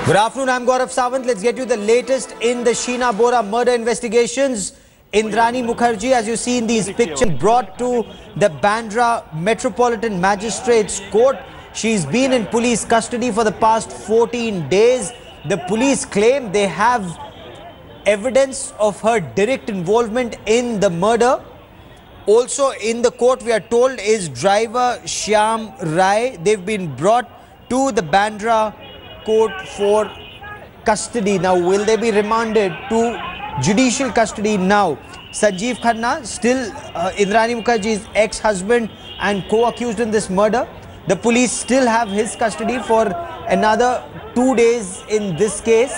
Good afternoon, I'm Gaurav Sawant. Let's get you the latest in the Sheena Bora murder investigations. Indrani Mukherjee, as you see in these pictures, brought to the Bandra Metropolitan Magistrates Court. She's been in police custody for the past 14 days. The police claim they have evidence of her direct involvement in the murder. Also in the court, we are told, is driver Shyam Rai. They've been brought to the Bandra court for custody. Now, will they be remanded to judicial custody now? Sanjeev Khanna, still Indrani Mukherjee's ex-husband and co-accused in this murder. The police still have his custody for another 2 days in this case.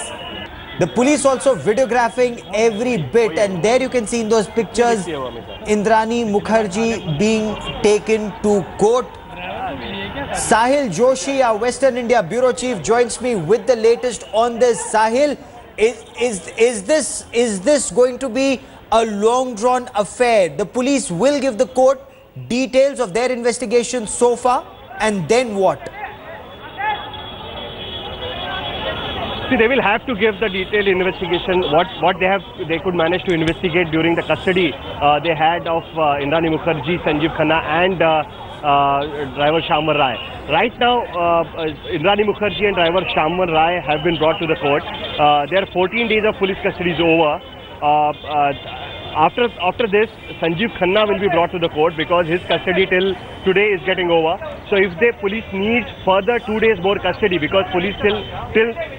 The police also videographing every bit, and there you can see in those pictures Indrani Mukherjee being taken to court. Sahil Joshi, our Western India Bureau Chief, joins me with the latest on this. Sahil, is this going to be a long-drawn affair? The police will give the court details of their investigation so far, and then what? See, they will have to give the detailed investigation, what they could manage to investigate during the custody they had of Indrani Mukherjee, Sanjeev Khanna and driver Shyam Rai. Right now, Indrani Mukherjee and driver Shyam Rai have been brought to the court. Their 14 days of police custody is over. After this, Sanjeev Khanna will be brought to the court because his custody till today is getting over. So if the police needs further 2 days more custody, because police till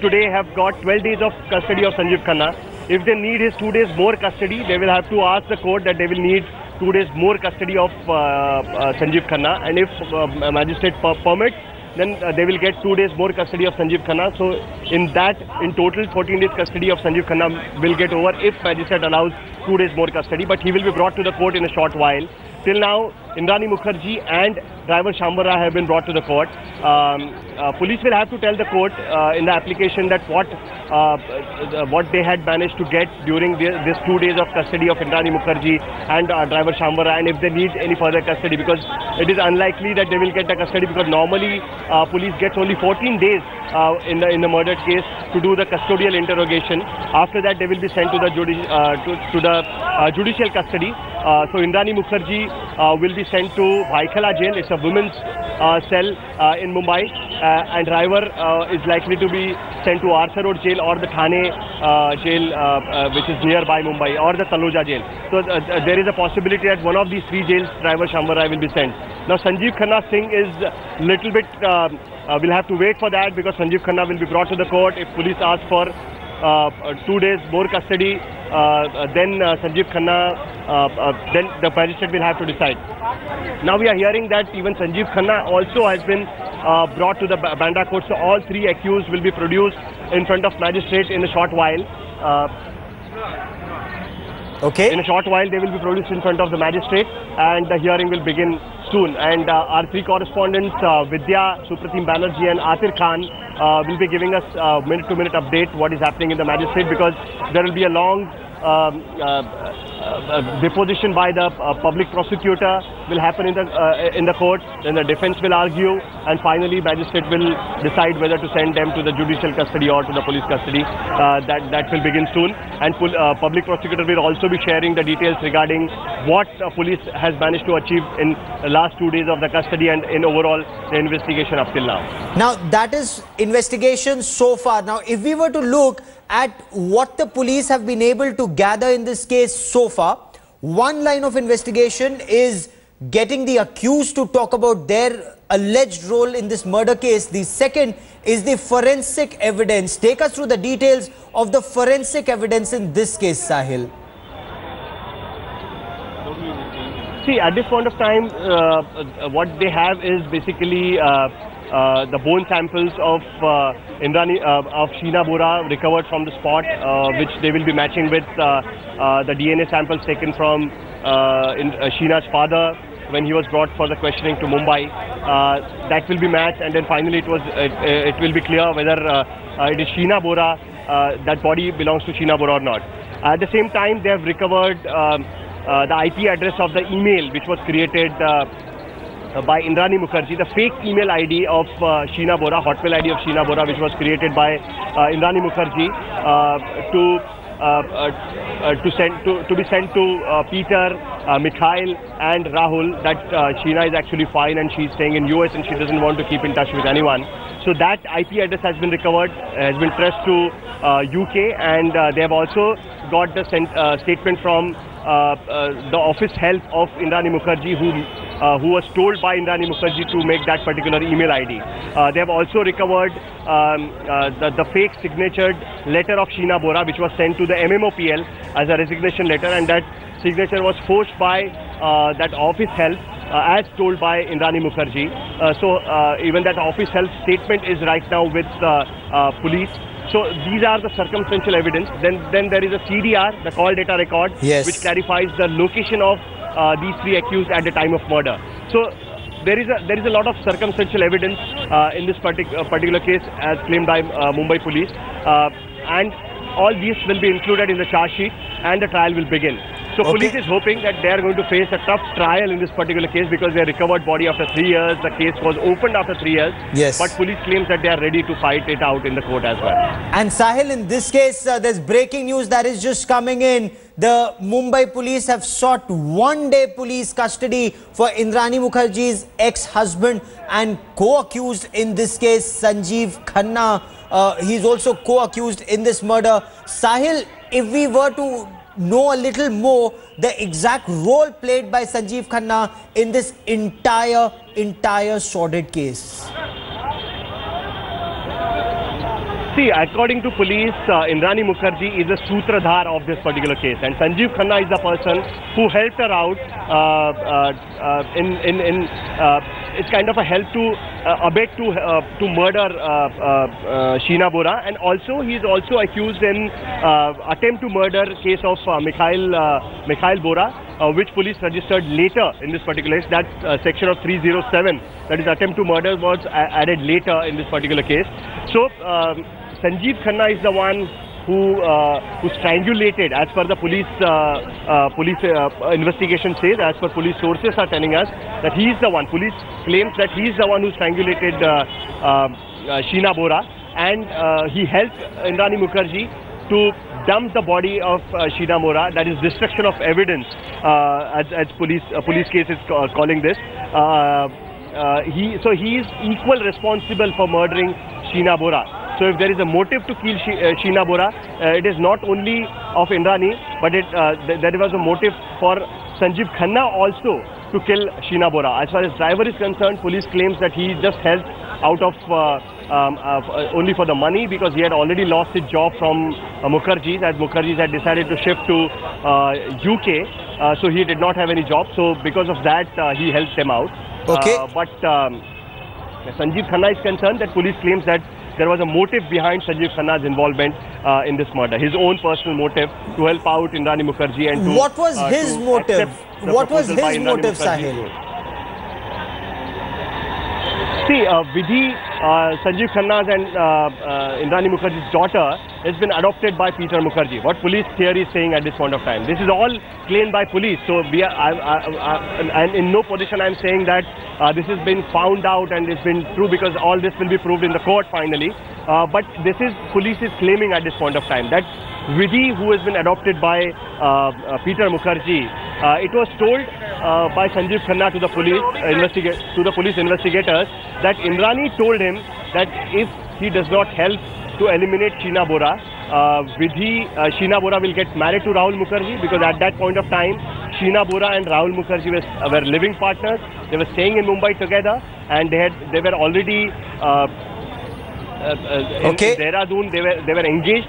today have got 12 days of custody of Sanjeev Khanna, if they need his 2 days more custody, they will have to ask the court that they will need 2 days more custody of Sanjeev Khanna, and if magistrate permits, then they will get 2 days more custody of Sanjeev Khanna. So in total 14 days custody of Sanjeev Khanna will get over if magistrate allows 2 days more custody, but he will be brought to the court in a short while. Till now, Indrani Mukherjee and driver Shyam Rai have been brought to the court. Police will have to tell the court in the application that what they had managed to get during these 2 days of custody of Indrani Mukherjee and driver Shyam Rai, and if they need any further custody, because it is unlikely that they will get the custody, because normally police gets only 14 days in the murder case to do the custodial interrogation. After that, they will be sent to the judicial custody. So Indrani Mukherjee will be sent to Vaikhala jail. It's a women's cell in Mumbai, and driver is likely to be sent to Arthur Road jail or the Thane jail, which is nearby Mumbai, or the Taloja jail. So there is a possibility that one of these three jails, driver Shyam Rai will be sent. Now Sanjeev Khanna's thing is little bit, we'll have to wait for that, because Sanjeev Khanna will be brought to the court. If police ask for 2 days more custody, then Sanjeev Khanna, then the magistrate will have to decide. Now we are hearing that even Sanjeev Khanna also has been brought to the Bandra court. So all three accused will be produced in front of magistrate in a short while. Okay. In a short while they will be produced in front of the magistrate, and the hearing will begin soon. And our three correspondents, Vidya, Supratim Banerjee and Atir Khan, will be giving us minute-to-minute update what is happening in the magistrate, because there will be a long deposition by the public prosecutor will happen in the court. Then the defense will argue, and finally magistrate will decide whether to send them to the judicial custody or to the police custody. That will begin soon, and public prosecutor will also be sharing the details regarding what police has managed to achieve in the last 2 days of the custody and in overall the investigation up till now. Now that is investigation so far. Now if we were to look at what the police have been able to gather in this case so far, one line of investigation is getting the accused to talk about their alleged role in this murder case. The second is the forensic evidence. Take us through the details of the forensic evidence in this case, Sahil. See, at this point of time, what they have is basically the bone samples of of Sheena Bora recovered from the spot, which they will be matching with the DNA samples taken from Sheena's father when he was brought for the questioning to Mumbai. That will be matched, and then finally it will be clear whether it is Sheena Bora, that body belongs to Sheena Bora or not. At the same time, they have recovered the IP address of the email which was created by Indrani Mukherjee, the fake email ID of Sheena Bora, Hotmail ID of Sheena Bora, which was created by Indrani Mukherjee to be sent to Peter, Mikhail and Rahul that Sheena is actually fine and she's staying in US and she doesn't want to keep in touch with anyone. So that IP address has been recovered, has been traced to UK, and they have also got the statement from the office help of Indrani Mukherjee, who was told by Indrani Mukherjee to make that particular email ID. They have also recovered the fake signatured letter of Sheena Bora, which was sent to the MMOPL as a resignation letter, and that signature was forged by that office help as told by Indrani Mukherjee. So even that office help statement is right now with police. So these are the circumstantial evidence. Then there is a CDR, the call data record, which clarifies the location of these three accused at the time of murder. So there is a lot of circumstantial evidence in this particular case, as claimed by Mumbai police, and all these will be included in the charge sheet, and the trial will begin. So police is hoping that they are going to face a tough trial in this particular case because they recovered body after 3 years. The case was opened after 3 years. Yes. But police claims that they are ready to fight it out in the court as well. And Sahil, in this case, there's breaking news that is just coming in. The Mumbai police have sought one-day police custody for Indrani Mukherjee's ex-husband and co-accused in this case, Sanjeev Khanna. He's also co-accused in this murder. Sahil, if we were to know a little more the exact role played by Sanjeev Khanna in this entire sordid case. See, according to police, Indrani Mukherjee is a sutradhar of this particular case, and Sanjeev Khanna is the person who helped her out it's kind of a help to abet to murder Sheena Bora, and also he is also accused in attempt to murder case of Mikhail Bora, which police registered later in this particular case. That section of 307, that is attempt to murder, was added later in this particular case. So Sanjeev Khanna is the one who strangulated, as per the police investigation says, as per police sources are telling us, that he is the one. Police claims that he is the one who strangulated Sheena Bora, and he helped Indrani Mukherjee to dump the body of Sheena Bora. That is destruction of evidence, as police case is calling this. So he is equal responsible for murdering Sheena Bora. So if there is a motive to kill Sheena Bora, it is not only of Indrani, but there was a motive for Sanjeev Khanna also to kill Sheena Bora. As far as driver is concerned, police claims that he just helped out of only for the money, because he had already lost his job from Mukherjee, as Mukherjee had decided to shift to UK, so he did not have any job. So because of that, he helped them out. But Sanjeev Khanna is concerned that police claims that there was a motive behind Sanjeev Khanna's involvement in this murder. His own personal motive to help out Indrani Mukherjee and to... What was his motive? What was his motive, Sahil? See, Vidhi, Sanjeev Khanna's and Indrani Mukherjee's daughter has been adopted by Peter Mukherjee. What police theory is saying at this point of time. This is all claimed by police. So we are, and in no position I am saying that this has been found out and it's been true, because all this will be proved in the court finally. But this is police is claiming at this point of time that Vidhi, who has been adopted by Peter Mukherjee, it was told by Sanjeev Khanna to the police investigators that Indrani told him that if he does not help to eliminate Sheena Bora, Sheena Bora will get married to Rahul Mukherjee, because at that point of time, Sheena Bora and Rahul Mukherjee were living partners. They were staying in Mumbai together, and they were already in Dehradun. They were engaged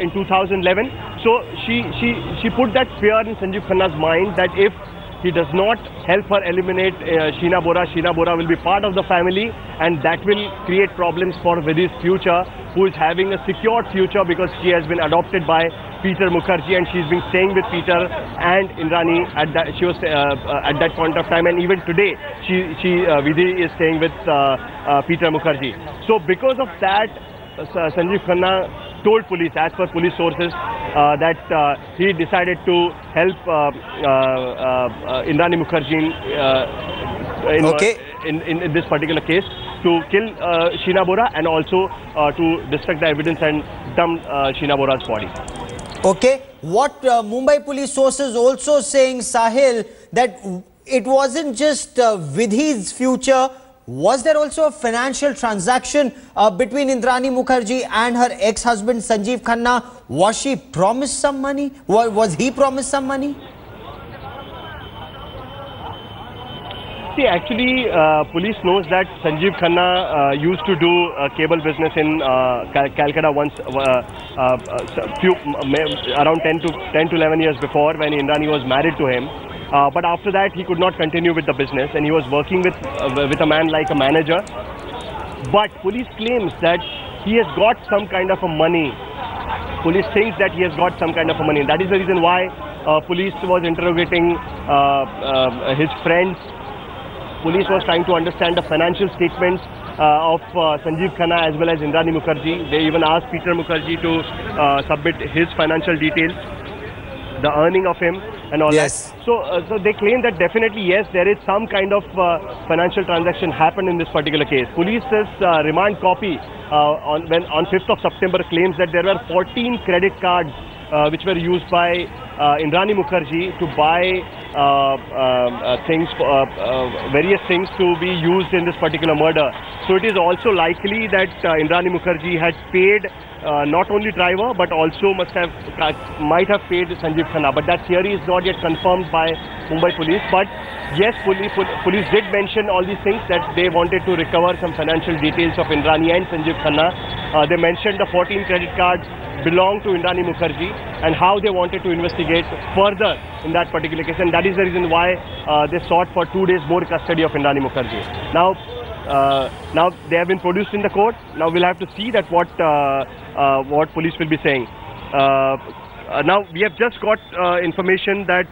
in 2011. So she put that fear in Sanjeev Khanna's mind that if he does not help her eliminate Sheena Bora will be part of the family, and that will create problems for Vidhi's future, who is having a secured future because she has been adopted by Peter Mukherjee and she's been staying with Peter and Indrani at that point of time, and even today Vidhi is staying with Peter Mukherjee. So because of that, Sanjeev Khanna told police, as per police sources, that he decided to help Indrani Mukherjee in this particular case to kill Sheena Bora and also to destruct the evidence and dump Sheena Bora's body. Okay, what Mumbai police sources also saying, Sahil, that it wasn't just Vidhi's future. Was there also a financial transaction between Indrani Mukherjee and her ex-husband Sanjeev Khanna? Was she promised some money? Was he promised some money? See, actually, police knows that Sanjeev Khanna used to do cable business in Calcutta once, around 10 to 11 years before, when Indrani was married to him. But after that, he could not continue with the business, and he was working with a man like a manager. But police claims that he has got some kind of a money. Police thinks that he has got some kind of a money. And that is the reason why police was interrogating his friends. Police was trying to understand the financial statements of Sanjeev Khanna as well as Indrani Mukherjee. They even asked Peter Mukherjee to submit his financial details, the earning of him and all that. So they claim that definitely, yes, there is some kind of financial transaction happened in this particular case. Police's remand copy on 5th of September claims that there were 14 credit cards which were used by Indrani Mukherjee to buy various things to be used in this particular murder. So it is also likely that Indrani Mukherjee had paid not only driver but also might have paid Sanjeev Khanna. But that theory is not yet confirmed by Mumbai police. But yes, police did mention all these things, that they wanted to recover some financial details of Indrani and Sanjeev Khanna. They mentioned the 14 credit cards belong to Indrani Mukherjee and how they wanted to investigate further in that particular case, and that is the reason why they sought for 2 days more custody of Indrani Mukherjee. Now they have been produced in the court. Now we'll have to see that what police will be saying. Now we have just got information that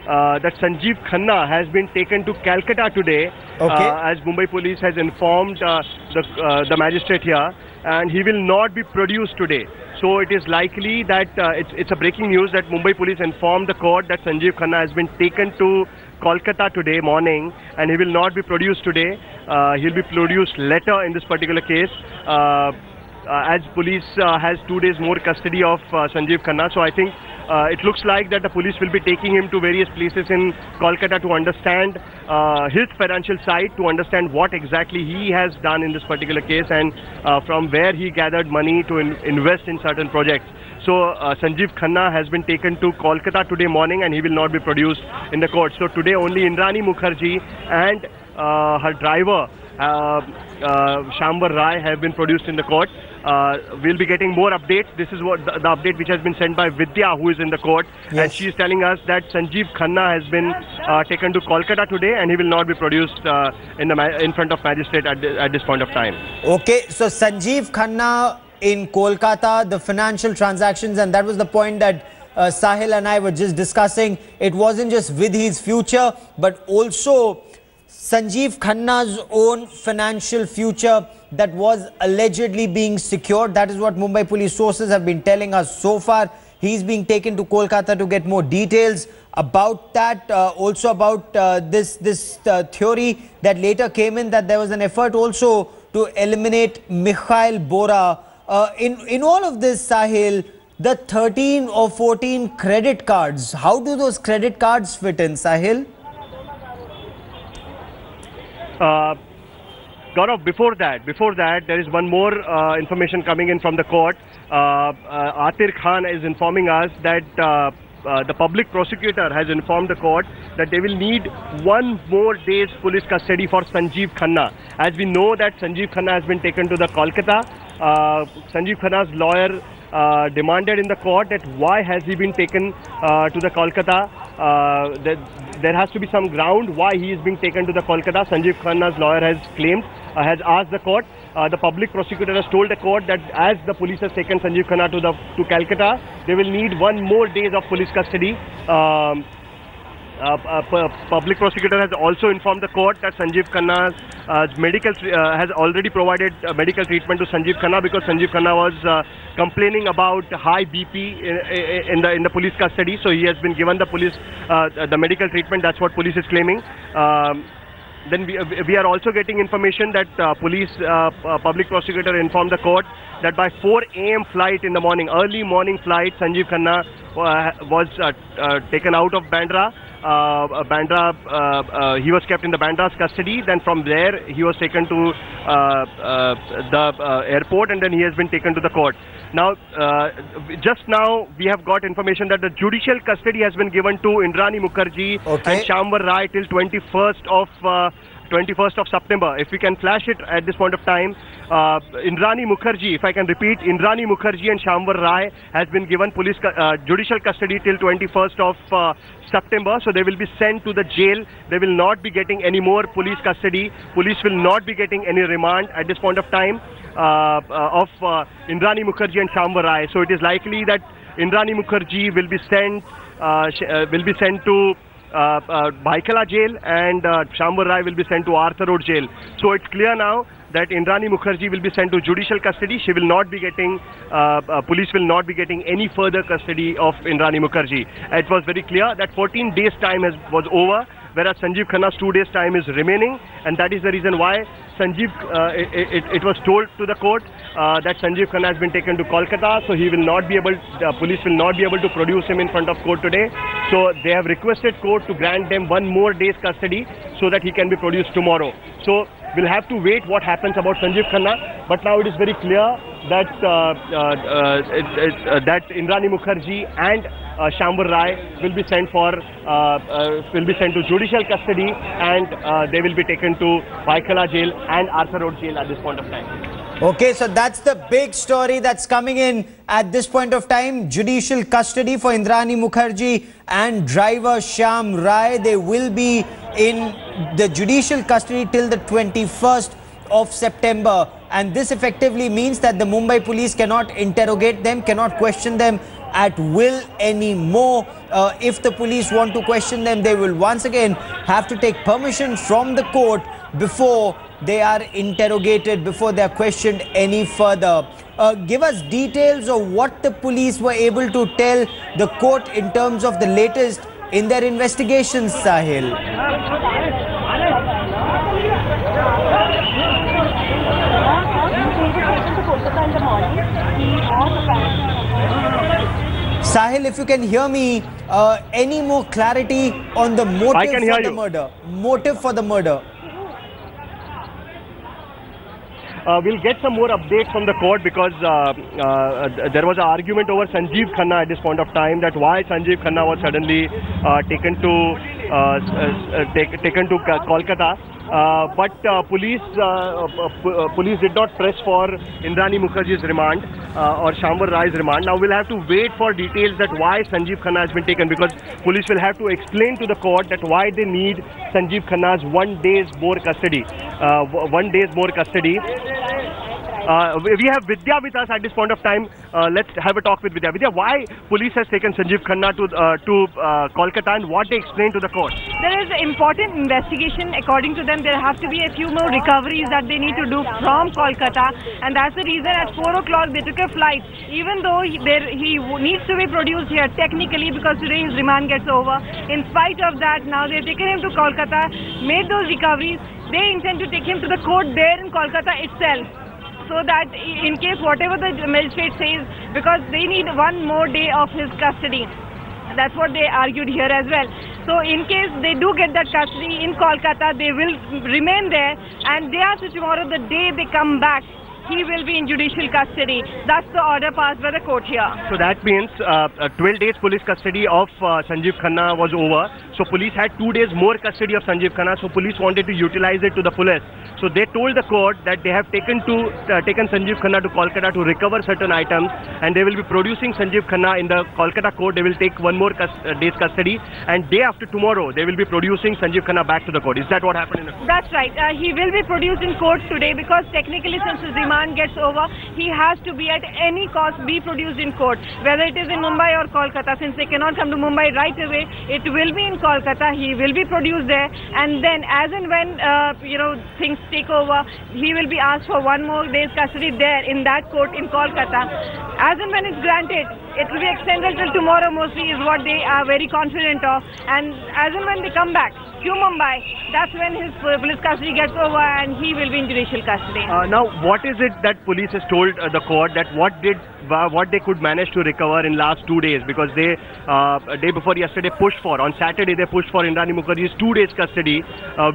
that Sanjeev Khanna has been taken to Calcutta today, as Mumbai police has informed the magistrate here, and he will not be produced today. So it is likely that it's a breaking news that Mumbai police informed the court that Sanjeev Khanna has been taken to Kolkata today morning and he will not be produced today. He'll be produced later in this particular case, as police has 2 days more custody of Sanjeev Khanna. So I think it looks like that the police will be taking him to various places in Kolkata to understand his financial side, to understand what exactly he has done in this particular case and from where he gathered money to invest in certain projects. So Sanjeev Khanna has been taken to Kolkata today morning and he will not be produced in the court. So today only Indrani Mukherjee and her driver Shambar Rai have been produced in the court. We'll be getting more updates. This is what the update which has been sent by Vidya, who is in the court, and she is telling us that Sanjeev Khanna has been taken to Kolkata today and he will not be produced in front of magistrate at this point of time. Okay, so Sanjeev Khanna in Kolkata, the financial transactions, and that was the point that Sahil and I were just discussing. It wasn't just Vidhi's future, but also Sanjeev Khanna's own financial future that was allegedly being secured. That is what Mumbai police sources have been telling us so far. He's being taken to Kolkata to get more details about that. Also about this theory that later came in, that there was an effort also to eliminate Mikhail Bora. In all of this, Sahil, the 13 or 14 credit cards, how do those credit cards fit in, Sahil? Gaurav, before that, there is one more information coming in from the court. Atir Khan is informing us that the public prosecutor has informed the court that they will need 1 more day's police custody for Sanjeev Khanna. As we know that Sanjeev Khanna has been taken to the Kolkata. Sanjeev Khanna's lawyer demanded in the court that why has he been taken to the Kolkata. There has to be some ground why he is being taken to the Kolkata. Sanjeev Khanna's lawyer has claimed, has asked the court. The public prosecutor has told the court that as the police has taken Sanjeev Khanna to Calcutta, they will need 1 more days of police custody. Public prosecutor has also informed the court that Sanjeev Khanna's has already provided medical treatment to Sanjeev Khanna because Sanjeev Khanna was complaining about high BP in the police custody. So he has been given the medical treatment. That's what police is claiming. then we are also getting information that public prosecutor informed the court that by 4 a.m. flight in the morning, early morning flight, Sanjeev Khanna was taken out of Bandra. He was kept in the Bandra's custody. Then from there, he was taken to the airport, and then he has been taken to the court. Now, just now, we have got information that the judicial custody has been given to Indrani Mukherjee and Shyamvar Rai till 21st of September. If we can flash it at this point of time, Indrani Mukherjee, if I can repeat, Indrani Mukherjee and Shyamvar Rai has been given judicial custody till 21st of September. So they will be sent to the jail. They will not be getting any more police custody. Police will not be getting any remand at this point of time of Indrani Mukherjee and Shyamvar Rai. So it is likely that Indrani Mukherjee will be sent to Bhaikala jail, and Shyamvar Rai will be sent to Arthur Road jail. So it's clear now that Indrani Mukherjee will be sent to judicial custody. She will not be getting, police will not be getting any further custody of Indrani Mukherjee. It was very clear that 14 days time was over, whereas Sanjeev Khanna's 2 days time is remaining, and that is the reason why it was told to the court that Sanjeev Khanna has been taken to Kolkata, so he will not be able, police will not be able to produce him in front of court today. So they have requested court to grant them 1 more day's custody so that he can be produced tomorrow. So we'll have to wait what happens about Sanjeev Khanna, but now it is very clear that that Indrani Mukherjee and Shyamvar Rai will be sent to judicial custody, and they will be taken to Bhaikala jail and Arthur Road jail at this point of time. Okay, so that's the big story that's coming in at this point of time. Judicial custody for Indrani Mukherjee and driver Shyam Rai. They will be in the judicial custody till the 21st of September. And this effectively means that the Mumbai police cannot interrogate them, cannot question them at will anymore. If the police want to question them, they will once again have to take permission from the court before they are interrogated, before they are questioned any further. Give us details of what the police were able to tell the court in terms of the latest in their investigations, Sahil. Sahil, if you can hear me, any more clarity on the motive for the murder? Motive for the murder. We'll get some more updates from the court, because there was an argument over Sanjeev Khanna at this point of time, that why Sanjeev Khanna was suddenly taken to Kolkata. But police did not press for Indrani Mukherjee's remand or Shyamvar Rai's remand. Now we'll have to wait for details that why Sanjeev Khanna has been taken, because police will have to explain to the court that why they need Sanjeev Khanna's 1 day's more custody. 1 day's more custody. We have Vidya with us at this point of time. Let's have a talk with Vidya. Vidya, why police has taken Sanjeev Khanna to Kolkata, and what they explained to the court? There is an important investigation. According to them, there have to be a few more recoveries that they need to do from Kolkata, and that's the reason at 4 o'clock they took a flight. Even though he needs to be produced here technically, because today his remand gets over. In spite of that, now they've taken him to Kolkata, made those recoveries. They intend to take him to the court there in Kolkata itself, so that in case whatever the magistrate says, because they need 1 more day of his custody. That's what they argued here as well. So in case they do get that custody in Kolkata, they will remain there, and day after tomorrow, the day they come back, he will be in judicial custody. That's the order passed by the court here. So that means 12 days police custody of Sanjeev Khanna was over. So police had 2 days more custody of Sanjeev Khanna. So police wanted to utilize it to the fullest. So they told the court that they have taken Sanjeev Khanna to Kolkata to recover certain items, and they will be producing Sanjeev Khanna in the Kolkata court. They will take 1 more day's custody, and day after tomorrow they will be producing Sanjeev Khanna back to the court. Is that what happened in the court? That's right. He will be produced in court today, because technically, since his remand gets over, he has to be at any cost be produced in court, whether it is in Mumbai or Kolkata. Since they cannot come to Mumbai right away, it will be in Kolkata. He will be produced there, and then as and when things take over, he will be asked for 1 more day's custody there in that court in Kolkata. As and when it's granted, it will be extended till tomorrow mostly, is what they are very confident of, and as and when they come back, to Mumbai, that's when his police custody gets over and he will be in judicial custody. Now, what is it that police has told the court that what they could manage to recover in last 2 days? Because they, day before yesterday, pushed for, on Saturday they pushed for Indrani Mukherjee's 2 days custody,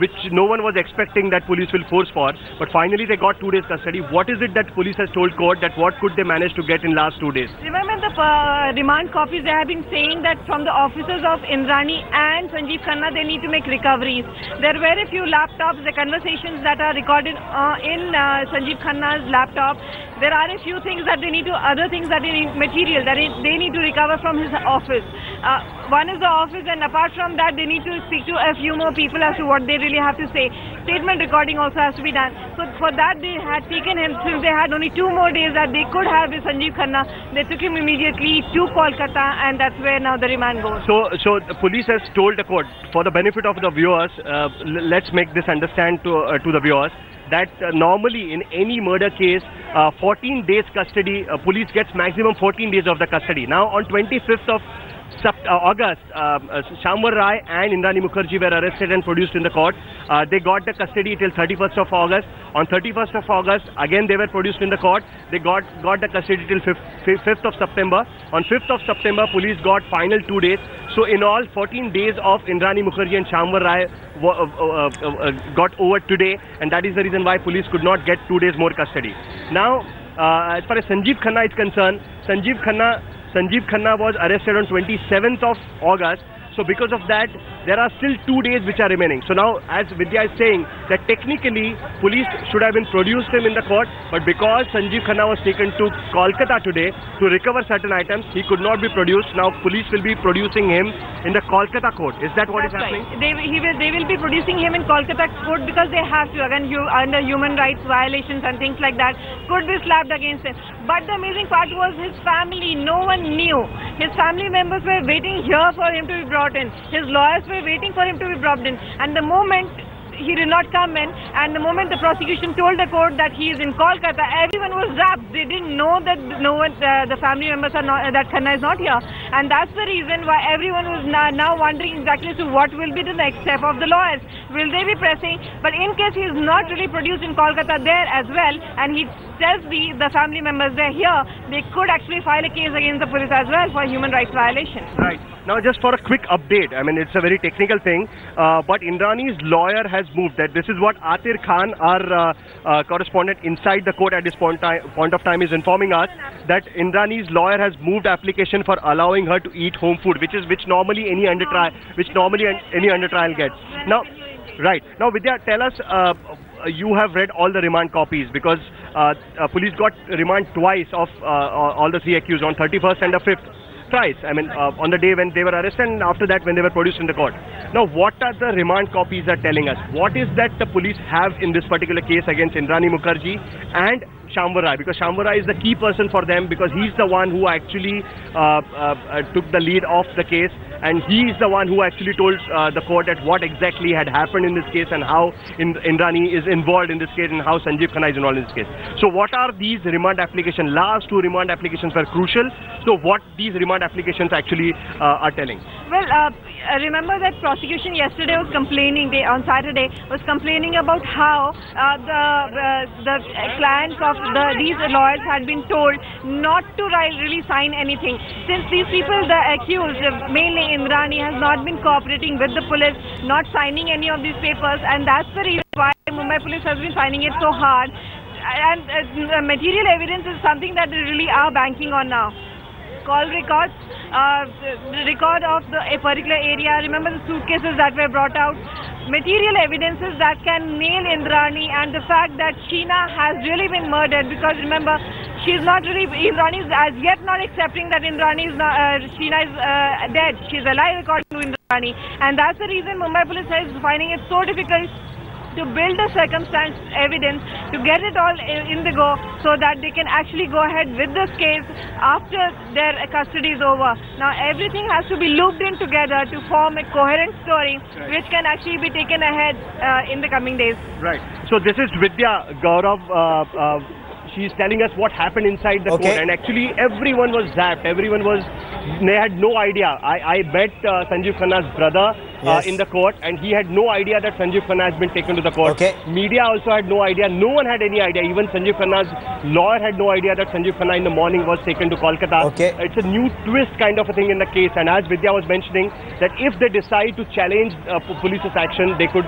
which no one was expecting that police will force for. But finally they got 2 days custody. What is it that police has told court that what could they manage to get in last 2 days? Remember the remand copies, they have been saying that from the officers of Indrani and Sanjeev Khanna, they need to make recoveries. There were a few laptops, the conversations that are recorded in Sanjeev Khanna's laptop. There are a few things that they need to, other things that they need, material that they need to recover from his office. One is the office, and apart from that, they need to speak to a few more people as to what they really have to say. Statement recording also has to be done. So for that, they had taken him, since they had only 2 more days that they could have with Sanjeev Khanna, they took him immediately to Kolkata, and that's where now the remand goes. So the police has told the court, for the benefit of the viewers, let's make this understand to the viewers, that normally in any murder case, 14 days custody, police gets maximum 14 days of the custody. Now on 25th of August, Shyamvar Rai and Indrani Mukherjee were arrested and produced in the court. They got the custody till 31st of August. On 31st of August, again they were produced in the court. They got the custody till 5th of September. On 5th of September, police got final 2 days. So in all, 14 days of Indrani Mukherjee and Shyamvar Rai got over today, and that is the reason why police could not get 2 days more custody. Now, as far as Sanjeev Khanna is concerned, Sanjeev Khanna was arrested on 27th of August. So because of that, there are still 2 days which are remaining. So now, as Vidya is saying, that technically police should have been produced him in the court, but because Sanjeev Khanna was taken to Kolkata today to recover certain items, he could not be produced. Now police will be producing him in the Kolkata court. Is that what is happening? They will be producing him in Kolkata court because they have to, again, under human rights violations and things like that, could be slapped against him. But the amazing part was his family. No one knew. His family members were waiting here for him to be brought in. His lawyers were waiting for him to be brought in. And the moment he did not come in, and the moment the prosecution told the court that he is in Kolkata, everyone was wrapped. They didn't know that the family members are not, that Khanna is not here. And that's the reason why everyone was now wondering exactly to what will be the next step of the lawyers. Will they be pressing? But in case he is not really produced in Kolkata there as well, and he tells the family members they're here, they could actually file a case against the police as well for human rights violation. Right. Now, just for a quick update, I mean, it's a very technical thing, but Indrani's lawyer has moved. That this is what Atir Khan, our correspondent inside the court at this point of time, is informing us, that Indrani's lawyer has moved application for allowing her to eat home food, which normally any under trial gets. Now, right. Now, Vidya, tell us, you have read all the remand copies, because police got remand twice of all the 3 accused, on 31st and the 5th. Twice, I mean, on the day when they were arrested, and after that when they were produced in the court. Now, what are the remand copies are telling us? What is that the police have in this particular case against Indrani Mukherjee and Shyamvar Rai? Because Shyamvar Rai is the key person for them, because he's the one who actually took the lead of the case, and he is the one who actually told the court that what exactly had happened in this case, and how Indrani is involved in this case, and how Sanjeev Khanna is involved in this case. So what are these remand applications? Last 2 remand applications were crucial. So what these remand applications actually are telling? Well, remember that prosecution yesterday was complaining, on Saturday, was complaining about how the clients of these lawyers had been told not to really sign anything. Since these people, the accused, mainly Indrani, has not been cooperating with the police, not signing any of these papers, and that's the reason why Mumbai police has been finding it so hard. And material evidence is something that they really are banking on now. Call records, the record of a particular area, remember the suitcases that were brought out, material evidences that can nail Indrani, and the fact that Sheena has really been murdered, because remember, she's not really, Indrani is as yet not accepting that Indrani is not, Sheena is dead. She's alive according to Indrani, and that's the reason Mumbai police is finding it so difficult to build the circumstance evidence, to get it all in the go, so that they can actually go ahead with this case after their custody is over. Now everything has to be looped in together to form a coherent story, which can actually be taken ahead in the coming days. Right. So this is Vidya Gaurav. She's telling us what happened inside the court, and actually everyone was zapped. Everyone was They had no idea. I met Sanjeev Khanna's brother in the court, and he had no idea that Sanjeev Khanna has been taken to the court. Okay. Media also had no idea. No one had any idea. Even Sanjeev Khanna's lawyer had no idea that Sanjeev Khanna in the morning was taken to Kolkata. Okay. It's a new twist kind of a thing in the case. And as Vidya was mentioning, that if they decide to challenge police's action, they could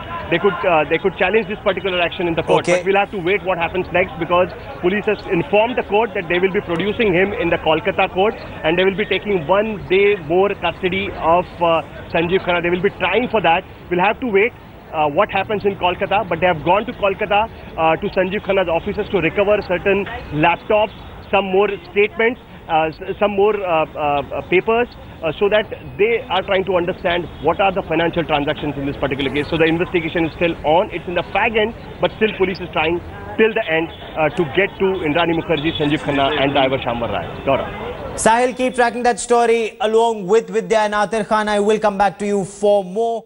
challenge this particular action in the court. Okay. But we'll have to wait what happens next, because police has informed the court that they will be producing him in the Kolkata court, and they will be taking 1 day more custody of Sanjeev Khanna. They will be trying for that. We'll have to wait what happens in Kolkata, but they have gone to Kolkata to Sanjeev Khanna's offices to recover certain laptops, some more statements, some more papers, so that they are trying to understand what are the financial transactions in this particular case. So the investigation is still on. It's in the fag end, but still police is trying till the end to get to Indrani Mukherjee, Sanjeev Khanna and driver Shambar Rai. Gaurav. Sahil, keep tracking that story along with Vidya and Atir Khan. I will come back to you for more.